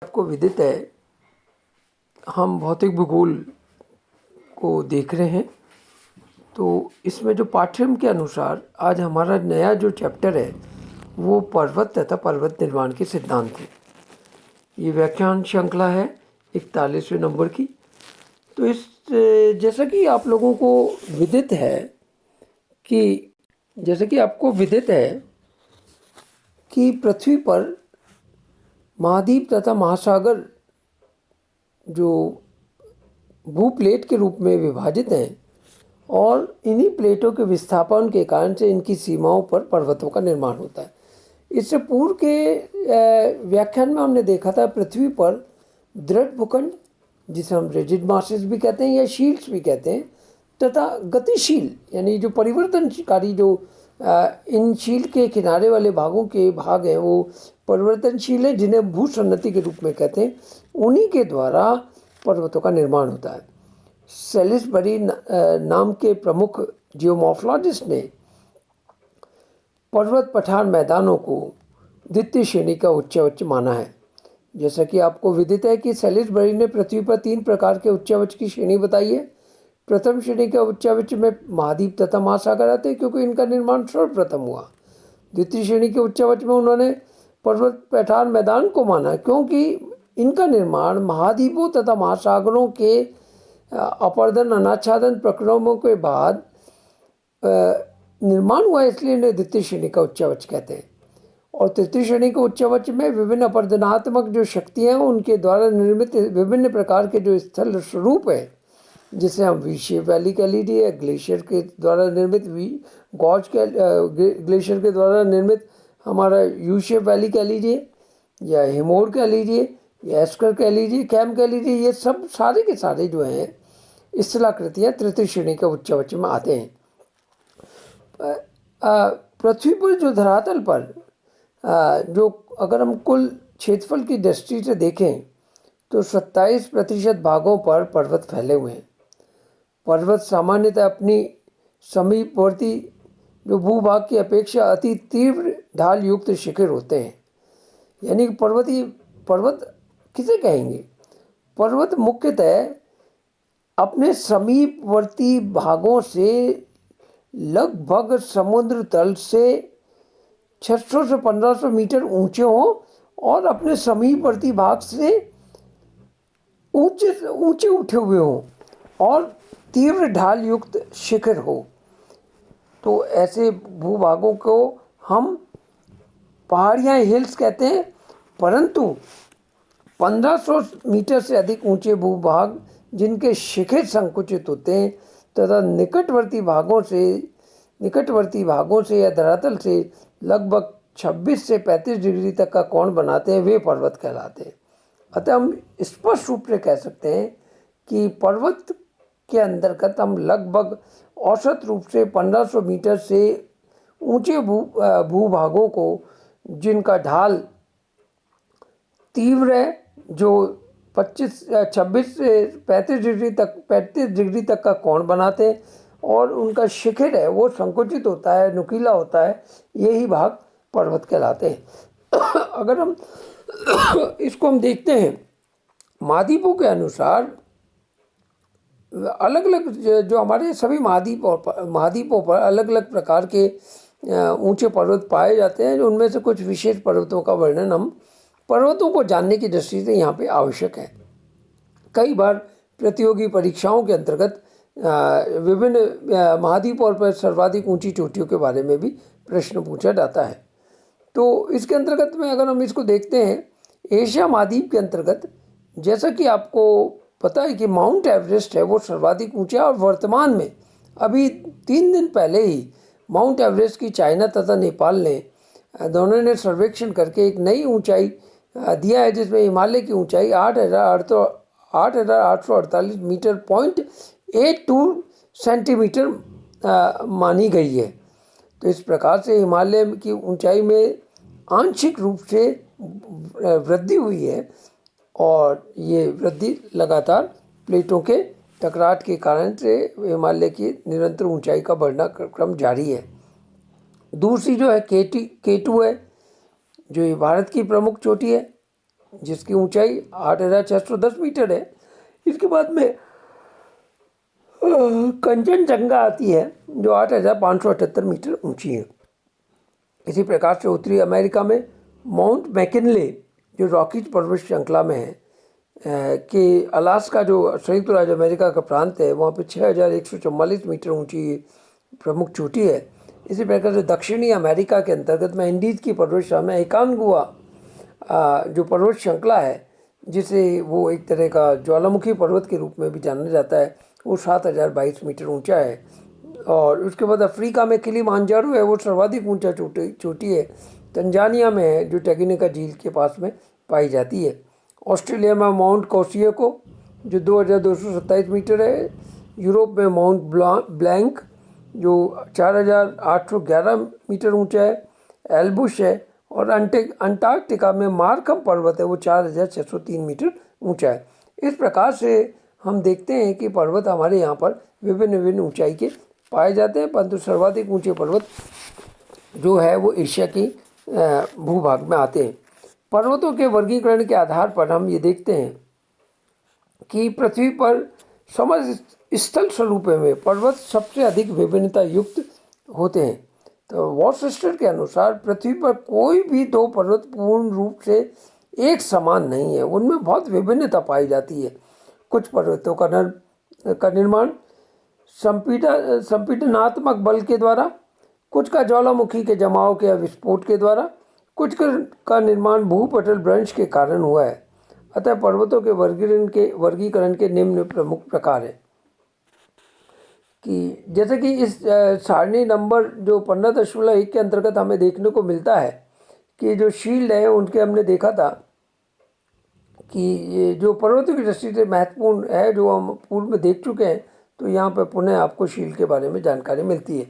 आपको विदित है, हम भौतिक भूगोल को देख रहे हैं। तो इसमें जो पाठ्यक्रम के अनुसार आज हमारा नया जो चैप्टर है वो पर्वत तथा पर्वत निर्माण के सिद्धांत है। ये व्याख्यान श्रृंखला है 41वें नंबर की। तो इस जैसा कि आप लोगों को विदित है कि पृथ्वी पर महाद्वीप तथा महासागर जो भूप्लेट के रूप में विभाजित हैं और इन्हीं प्लेटों के विस्थापन के कारण से इनकी सीमाओं पर पर्वतों का निर्माण होता है। इससे पूर्व के व्याख्यान में हमने देखा था पृथ्वी पर दृढ़ भूखंड, जिसे हम रिजिड मासेस भी कहते हैं या शील्ड्स भी कहते हैं, तथा गतिशील यानी जो परिवर्तनकारी जो इन शील्ड के किनारे वाले भाग हैं वो परिवर्तनशील हैं, जिन्हें भूसन्नति के रूप में कहते हैं। उन्हीं के द्वारा पर्वतों का निर्माण होता है। सेलिसबरी नाम के प्रमुख जियोमॉर्फोलॉजिस्ट ने पर्वत पठार मैदानों को द्वितीय श्रेणी का उच्चावच माना है। जैसा कि आपको विदित है कि सेलिसबरी ने पृथ्वी पर 3 प्रकार के उच्चावच की श्रेणी बताई है। प्रथम श्रेणी का उच्चावच में महाद्वीप तथा महासागर आते हैं, क्योंकि इनका निर्माण सर्वप्रथम हुआ। द्वितीय श्रेणी के उच्चावच में उन्होंने पर्वत पठार मैदान को माना, क्योंकि इनका निर्माण महाद्वीपों तथा महासागरों के अपर्दन अनाच्छादन प्रक्रमों के बाद निर्माण हुआ, इसलिए इन्हें द्वितीय श्रेणी का उच्चावच कहते हैं। और तृतीय श्रेणी के उच्चावच में विभिन्न अपर्दनात्मक जो शक्तियाँ हैं उनके द्वारा निर्मित विभिन्न प्रकार के जो स्थल स्वरूप है, जिसे हम वी शेप वैली कह लीजिए, ग्लेशियर के द्वारा निर्मित ग्लेशियर के द्वारा निर्मित हमारा यू शेप वैली कह लीजिए, या हिमोर कह लीजिए, या एस्कर कह लीजिए, कैम कह लीजिए, ये सब सारे के सारे जो हैं स्थलाकृतियाँ तृतीय श्रेणी के उच्चावच में आते हैं। पृथ्वी पर जो धरातल पर जो अगर हम कुल क्षेत्रफल की दृष्टि से देखें तो 27% भागों पर पर्वत फैले हुए हैं। पर्वत सामान्यतः अपनी समीपवर्ती जो भूभाग की अपेक्षा अति तीव्र ढाल युक्त शिखर होते हैं। यानी पर्वत किसे कहेंगे? पर्वत मुख्यतः अपने समीपवर्ती भागों से लगभग समुद्र तल से 600 से 1500 मीटर ऊंचे हों और अपने समीपवर्ती भाग से ऊंचे उठे हुए हों और तीव्र ढाल युक्त शिखर हो। तो ऐसे भूभागों को हम पहाड़ियाँ हिल्स कहते हैं। परंतु 1500 मीटर से अधिक ऊंचे भूभाग जिनके शिखर संकुचित होते हैं तथा निकटवर्ती भागों से या धरातल से लगभग 26 से 35 डिग्री तक का कोण बनाते हैं, वे पर्वत कहलाते हैं। अतः हम स्पष्ट रूप से कह सकते हैं कि पर्वत के अंतर्गत हम लगभग औसत रूप से 1500 मीटर से ऊंचे भूभागों को, जिनका ढाल तीव्र है, जो 26 से 35 डिग्री तक का कोण बनाते हैं और उनका शिखर है वो संकुचित होता है, नुकीला होता है, यही भाग पर्वत कहलाते हैं। अगर हम इसको हम देखते हैं महाद्वीपों के अनुसार, अलग अलग जो हमारे सभी महाद्वीपों पर अलग अलग प्रकार के ऊंचे पर्वत पाए जाते हैं। उनमें से कुछ विशेष पर्वतों का वर्णन हम पर्वतों को जानने की दृष्टि से यहाँ पे आवश्यक है। कई बार प्रतियोगी परीक्षाओं के अंतर्गत विभिन्न महाद्वीपों पर सर्वाधिक ऊंची चोटियों के बारे में भी प्रश्न पूछा जाता है। तो इसके अंतर्गत में अगर हम इसको देखते हैं एशिया महाद्वीप के अंतर्गत, जैसा कि आपको पता है कि माउंट एवरेस्ट है वो सर्वाधिक ऊंचा, और वर्तमान में अभी 3 दिन पहले ही माउंट एवरेस्ट की चाइना तथा नेपाल ने दोनों ने सर्वेक्षण करके एक नई ऊंचाई दिया है, जिसमें हिमालय की ऊंचाई 8,848 मीटर 0.82 सेंटीमीटर मानी गई है। तो इस प्रकार से हिमालय की ऊंचाई में आंशिक रूप से वृद्धि हुई है, और ये वृद्धि लगातार प्लेटों के टकराव के कारण से हिमालय की निरंतर ऊंचाई का बढ़ना क्रम जारी है। दूसरी जो है K2 है, जो भारत की प्रमुख चोटी है। जिसकी ऊंचाई 8,610 मीटर है। इसके बाद में कंचनजंगा आती है जो 8,578 मीटर ऊंची है। इसी प्रकार से उत्तरी अमेरिका में माउंट मैकिनले जो रॉकीज पर्वत श्रृंखला में है कि अलास्का जो संयुक्त राज्य अमेरिका का प्रांत है, वहाँ पे 6,144 मीटर ऊंची प्रमुख चोटी है। इसी प्रकार से दक्षिणी अमेरिका के अंतर्गत में एंडीज की पर्वत श्रृंखला में एकानगुआ जो पर्वत श्रृंखला है, जिसे वो एक तरह का ज्वालामुखी पर्वत के रूप में भी जाना जाता है, वो 7,022 मीटर ऊंचा है। और उसके बाद अफ्रीका में किलिमांजारो है, वो सर्वाधिक ऊंचा चोटी है। तंजानिया में है जो टैंगन्यिका झील के पास में पाई जाती है। ऑस्ट्रेलिया में माउंट कोसियको जो 2,227 मीटर है। यूरोप में माउंट ब्लैंक जो 4,811 मीटर ऊंचा है। एल्बुश है। और अंटार्कटिका में मार्कम पर्वत है, वो 4,603 मीटर ऊंचा है। इस प्रकार से हम देखते हैं कि पर्वत हमारे यहाँ पर विभिन्न विभिन्न ऊंचाई के पाए जाते हैं, परंतु सर्वाधिक ऊंचे पर्वत जो है वो एशिया की भूभाग में आते हैं। पर्वतों के वर्गीकरण के आधार पर हम ये देखते हैं कि पृथ्वी पर समस्थल स्वरूप में पर्वत सबसे अधिक विभिन्नता युक्त होते हैं। तो वॉर्सेस्टर के अनुसार पृथ्वी पर कोई भी दो पर्वत पूर्ण रूप से एक समान नहीं है, उनमें बहुत विभिन्नता पाई जाती है। कुछ पर्वतों का निर्माण संपीडनात्मक बल के द्वारा, कुछ का ज्वालामुखी के जमाव के विस्फोट के द्वारा, कुछ का निर्माण भूपटल भ्रंश के कारण हुआ है। अतः पर्वतों के वर्गीकरण के निम्न प्रमुख प्रकार हैं कि जैसे कि इस सारणी नंबर जो 15.1 के अंतर्गत हमें देखने को मिलता है कि जो शील्ड है उनके हमने देखा था कि ये जो पर्वतों की दृष्टि से महत्वपूर्ण है, जो हम पूर्व में देख चुके हैं, तो यहाँ पर पुनः आपको शील्ड के बारे में जानकारी मिलती है।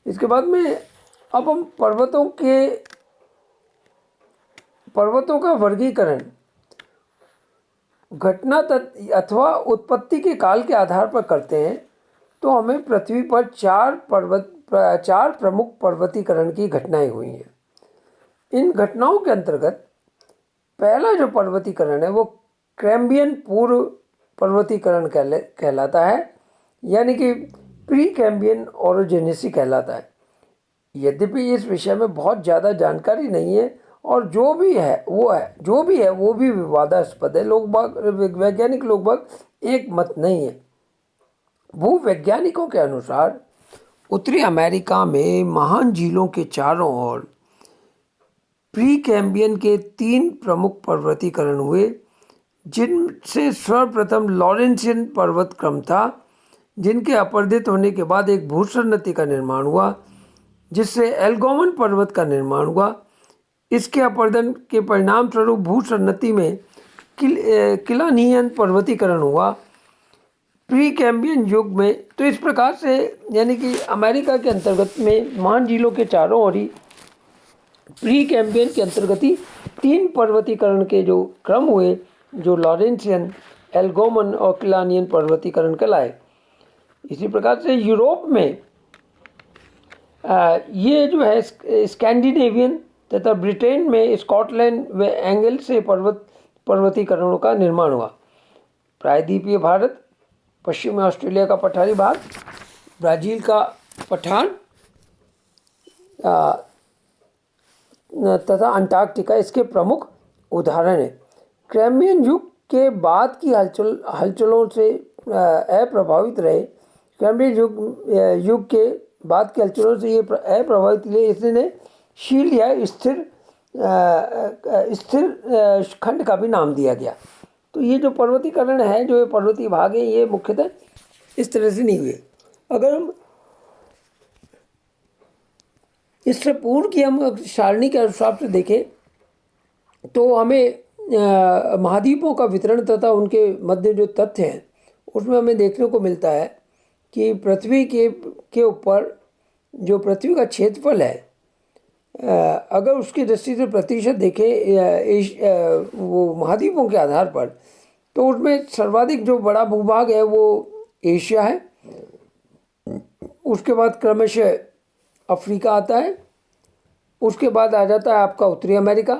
इसके बाद में अब हम पर्वतों का वर्गीकरण घटना अथवा उत्पत्ति के काल के आधार पर करते हैं। तो हमें पृथ्वी पर चार प्रमुख पर्वतीकरण की घटनाएं हुई हैं। इन घटनाओं के अंतर्गत पहला जो पर्वतीकरण है वो कैम्ब्रियन पूर्व पर्वतीकरण कहलाता है, यानी कि प्री कैम्ब्रियन ओरोजेनेसी कहलाता है। यद्यपि इस विषय में बहुत ज़्यादा जानकारी नहीं है और जो भी है वो भी विवादास्पद है। वैज्ञानिक लोग एक मत नहीं है। भूवैज्ञानिकों के अनुसार उत्तरी अमेरिका में महान झीलों के चारों ओर प्री कैम्ब्रियन के 3 प्रमुख पर्वतीकरण हुए, जिनसे सर्वप्रथम लॉरेंसियन पर्वत क्रम था, जिनके अपरदित होने के बाद एक भूसन्नति का निर्माण हुआ, जिससे एल्गोमन पर्वत का निर्माण हुआ। इसके अपरदन के परिणाम स्वरूप भूसन्नति में किलानियन पर्वतीकरण हुआ प्री कैम्ब्रियन युग में। तो इस प्रकार से यानी कि अमेरिका के अंतर्गत में महान झीलों के चारों ओर ही प्री कैम्ब्रियन के अंतर्गत ही 3 पर्वतीकरण के जो क्रम हुए, जो लॉरेंसियन, एल्गोमन और किलानियन पर्वतीकरण कहलाए। इसी प्रकार से यूरोप में ये जो है स्कैंडिनेवियन तथा ब्रिटेन में स्कॉटलैंड व एंगल से पर्वतीकरणों का निर्माण हुआ। प्रायद्वीपीय भारत, पश्चिम में ऑस्ट्रेलिया का पठारी भाग, ब्राज़ील का पठान तथा अंटार्कटिका इसके प्रमुख उदाहरण हैं। कैम्ब्रियन युग के बाद की हलचलों से अप्रभावित रहे। कैम्ब्रियन युग के बाद की हलचलों से ये अप्रभावित रहे, इसने शील्ड या स्थिर खंड का भी नाम दिया गया। तो ये जो पर्वतीकरण है, जो पर्वतीय भाग है, ये मुख्यतः इस तरह से नहीं हुए। अगर हम इससे पूर्व की हम सारणी के हिसाब से देखें तो हमें महाद्वीपों का वितरण तथा उनके मध्य जो तथ्य हैं उसमें हमें देखने को मिलता है कि पृथ्वी के ऊपर जो पृथ्वी का क्षेत्रफल है, अगर उसकी दृष्टि से प्रतिशत देखें वो महाद्वीपों के आधार पर, तो उसमें सर्वाधिक जो बड़ा भूभाग है वो एशिया है। उसके बाद क्रमशः अफ्रीका आता है। उसके बाद आ जाता है आपका उत्तरी अमेरिका।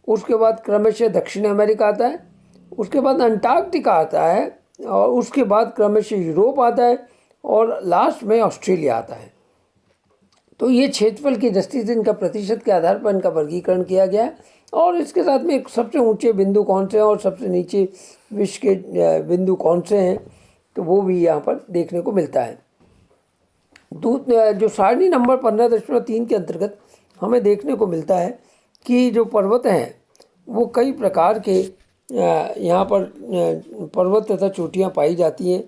उसके बाद क्रमशः दक्षिण अमेरिका आता है, उसके बाद अंटार्कटिका आता है, और उसके बाद क्रमशः यूरोप आता है, और लास्ट में ऑस्ट्रेलिया आता है। तो ये क्षेत्रफल की दृष्टि से इनका प्रतिशत के आधार पर इनका वर्गीकरण किया गया है। और इसके साथ में सबसे ऊंचे बिंदु कौन से हैं और सबसे नीचे विश्व के बिंदु कौन से हैं, तो वो भी यहाँ पर देखने को मिलता है। जो सारणी नंबर 15.3 के अंतर्गत हमें देखने को मिलता है कि जो पर्वत हैं वो कई प्रकार के यहाँ पर पर्वत तथा चोटियाँ पाई जाती हैं,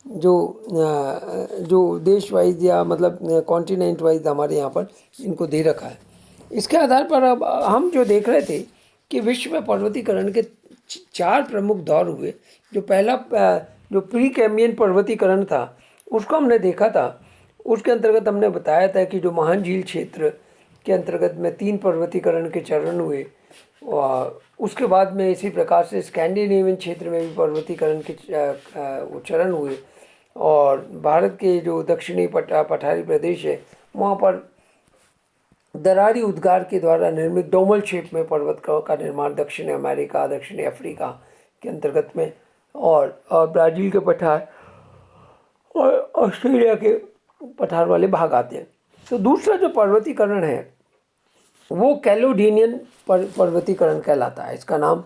जो देश वाइज या मतलब कॉन्टिनेंट वाइज हमारे यहाँ पर इनको दे रखा है। इसके आधार पर अब हम जो देख रहे थे कि विश्व में पर्वतीकरण के 4 प्रमुख दौर हुए। जो पहला जो प्री कैम्बियन पर्वतीकरण था उसको हमने देखा था। उसके अंतर्गत हमने बताया था कि जो महान झील क्षेत्र के अंतर्गत में 3 पर्वतीकरण के चरण हुए, और उसके बाद में इसी प्रकार से स्कैंडिनेवियन क्षेत्र में भी पर्वतीकरण के चरण हुए, और भारत के जो दक्षिणी पठारी प्रदेश है वहाँ पर दरारी उद्गार के द्वारा निर्मित डोमल शेप में पर्वत का निर्माण दक्षिण अमेरिका, दक्षिणी अफ्रीका के अंतर्गत में, और ब्राज़ील के पठार और ऑस्ट्रेलिया के पठार वाले भाग आते हैं। तो दूसरा जो पर्वतीकरण है वो कैलेडोनियन पर्वतीकरण कहलाता है। इसका नाम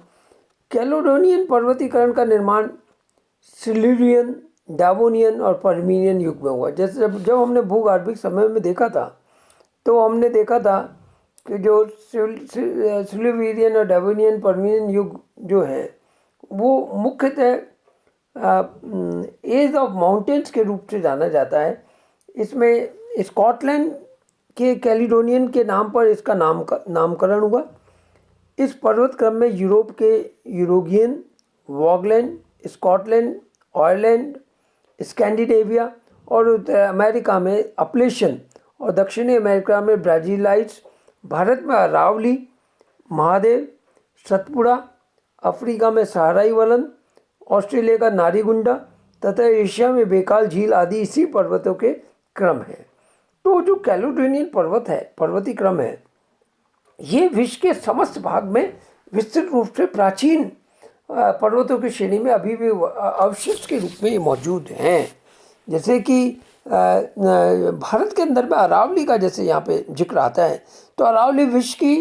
कैलेडोनियन पर्वतीकरण का निर्माण सिल्यूरियन, डेवोनियन और पर्मियन युग में हुआ। जैसे जब हमने भूगर्भिक समय में देखा था तो हमने देखा था कि जो सिल्यूरियन और डेवोनियन पर्मियन युग जो है वो मुख्यतः एज ऑफ माउंटेन्स के रूप से जाना जाता है। इसमें स्कॉटलैंड के कैलिडोनियन के नाम पर इसका नामकरण हुआ। इस पर्वत क्रम में यूरोप के यूरोगियन, वॉगलैंड, स्कॉटलैंड, आयरलैंड, स्कैंडिनेविया और उत्तर अमेरिका में अपलेशन और दक्षिणी अमेरिका में ब्राज़ीलाइट्स, भारत में अरावली, महादेव, सतपुड़ा, अफ्रीका में सहाराई वलन, ऑस्ट्रेलिया का नारीगुंडा तथा एशिया में बेकाल झील आदि इसी पर्वतों के क्रम हैं। तो जो कैलेडोनियन पर्वत है, पर्वतीय क्रम है, ये विश्व के समस्त भाग में विस्तृत रूप से प्राचीन पर्वतों की श्रेणी में अभी भी अवशिष्ट के रूप में मौजूद हैं। जैसे कि भारत के अंदर में अरावली का जैसे यहाँ पे जिक्र आता है, तो अरावली विश्व की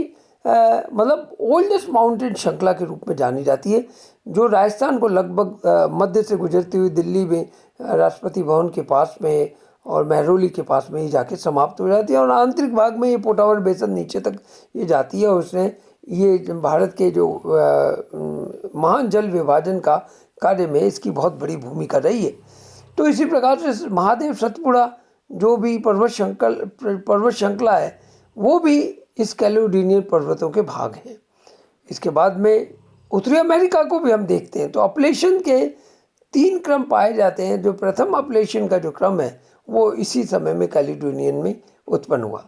मतलब ओल्डेस्ट माउंटेन श्रृंखला के रूप में जानी जाती है, जो राजस्थान को लगभग मध्य से गुजरती हुई दिल्ली में राष्ट्रपति भवन के पास में और महरौली के पास में ही जाके समाप्त हो जाती है, और आंतरिक भाग में ये पोटावर बेसन नीचे तक ये जाती है। और उसने ये भारत के जो महान जल विभाजन का कार्य में इसकी बहुत बड़ी भूमिका रही है। तो इसी प्रकार से महादेव, सतपुड़ा जो भी पर्वत श्रृंखला है वो भी इस कैलेडोनियन पर्वतों के भाग हैं। इसके बाद में उत्तरी अमेरिका को भी हम देखते हैं तो अपलेशन के 3 क्रम पाए जाते हैं। जो प्रथम अपलेशन का जो क्रम है वो इसी समय में कैलेडोनियन में उत्पन्न हुआ।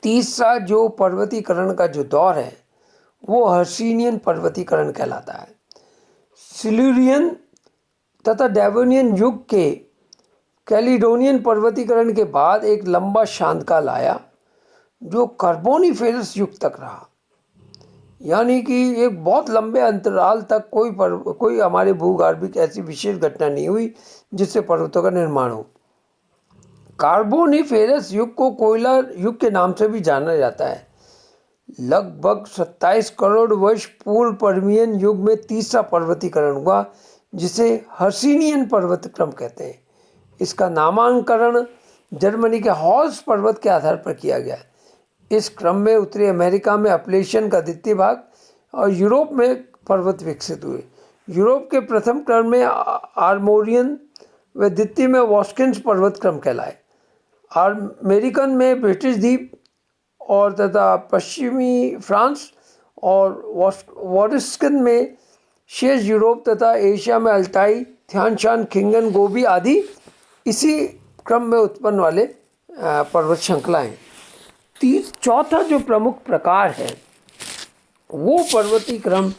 तीसरा जो पर्वतीकरण का जो दौर है वो हर्सिनियन पर्वतीकरण कहलाता है। सिल्यूरियन तथा डेवोनियन युग के कैलेडोनियन पर्वतीकरण के बाद एक लंबा शांतकाल आया जो कार्बोनिफेरस युग तक रहा, यानी कि एक बहुत लंबे अंतराल तक कोई हमारे भूगर्भिक ऐसी विशेष घटना नहीं हुई जिससे पर्वतों का निर्माण हो। कार्बोनिफेरस युग को कोयला युग के नाम से भी जाना जाता है। लगभग 27 करोड़ वर्ष पूर्व पर्मियन युग में तीसरा पर्वतीकरण हुआ जिसे हर्सिनियन पर्वत क्रम कहते हैं। इसका नामांकन जर्मनी के हॉल्स पर्वत के आधार पर किया गया। इस क्रम में उत्तरी अमेरिका में अपलेशन का द्वितीय भाग और यूरोप में पर्वत विकसित हुए। यूरोप के प्रथम क्रम में आर्मोरियन व द्वितीय में वॉस्किन्स पर्वत क्रम कहलाए। अमेरिकन में ब्रिटिश द्वीप और तथा पश्चिमी फ्रांस और वॉरिस्कन में शेष यूरोप तथा एशिया में अल्ताई, थियानशान, खिंगन, गोबी आदि इसी क्रम में उत्पन्न वाले पर्वत श्रृंखलाएँ। चौथा जो प्रमुख प्रकार है वो पर्वतीय क्रम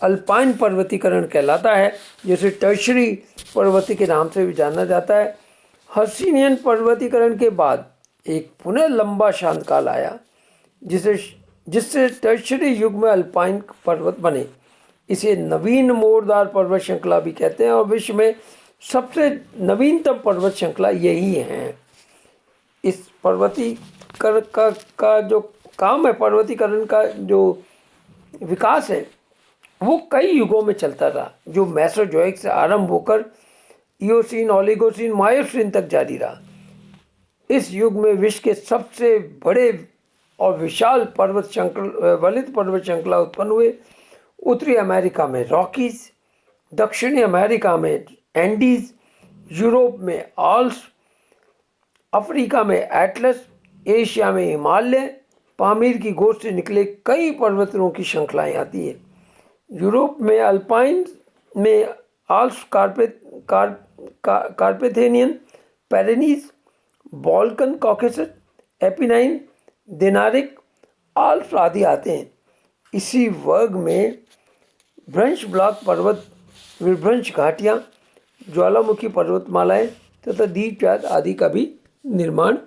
अल्पाइन पर्वतीकरण कहलाता है, जिसे टर्शरी पर्वतीय के नाम से भी जाना जाता है। हर्सिनियन पर्वतीकरण के बाद एक पुनः लंबा शांतकाल आया जिसे जिससे टर्शियरी युग में अल्पाइन पर्वत बने। इसे नवीन मोरदार पर्वत श्रृंखला भी कहते हैं और विश्व में सबसे नवीनतम पर्वत श्रृंखला यही है। इस पर्वतीकरण का जो काम है, पर्वतीकरण का जो विकास है, वो कई युगों में चलता रहा, जो मेसोजोइक से आरंभ होकर इयोसीन, ओलिगोसीन, मायोसीन तक जारी रहा। इस युग में विश्व के सबसे बड़े और विशाल वलित पर्वत श्रृंखला उत्पन्न हुए। उत्तरी अमेरिका में रॉकीज, दक्षिणी अमेरिका में एंडीज, यूरोप में आल्प्स, अफ्रीका में एटलस, एशिया में हिमालय, पामीर की गोद से निकले कई पर्वतों की श्रृंखलाएं आती है। यूरोप में अल्पाइन में Alps, कार्पेथेनियन, Pyrenees, बॉल्कन, Caucasus, Apennine, दिनारिक, Alps आदि आते हैं। इसी वर्ग में भ्रंश ब्लॉक पर्वत, विभ्रंश घाटियाँ, ज्वालामुखी पर्वतमालाएं तथा द्वीपजात आदि का भी निर्माण